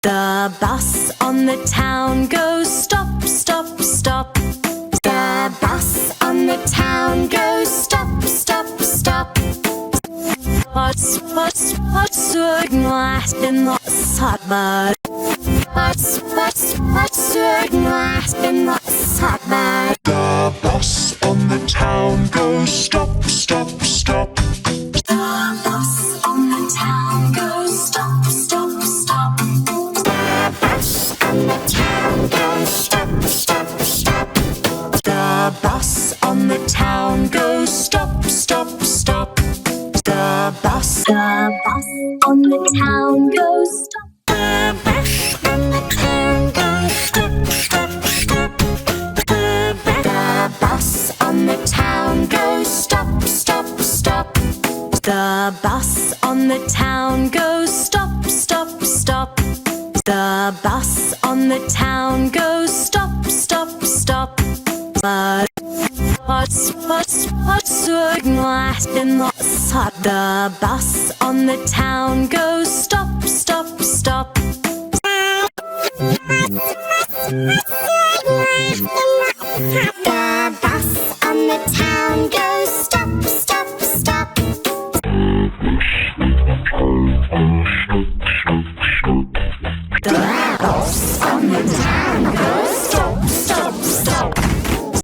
The bus on the town goes stop, stop, stop. The bus on the town goes stop, stop, stop. What's glass in the summer? What's glass in the summer? The bus on the town goes stop, stop, stop. The bus on the town goes stop, stop, stop. The bus on the town goes stop, stop, stop. The bus on the town goes stop, stop, stop. The bus on the town goes stop. The bus on the town goes stop, stop, stop. The bus on the town goes stop, stop, stop. The bus on the town goes stop, stop, stop. The bus on the town goes stop, stop, stop. What's glass in the sun? The bus on the town goes stop, stop, stop. The bus on the town goes stop, stop, stop.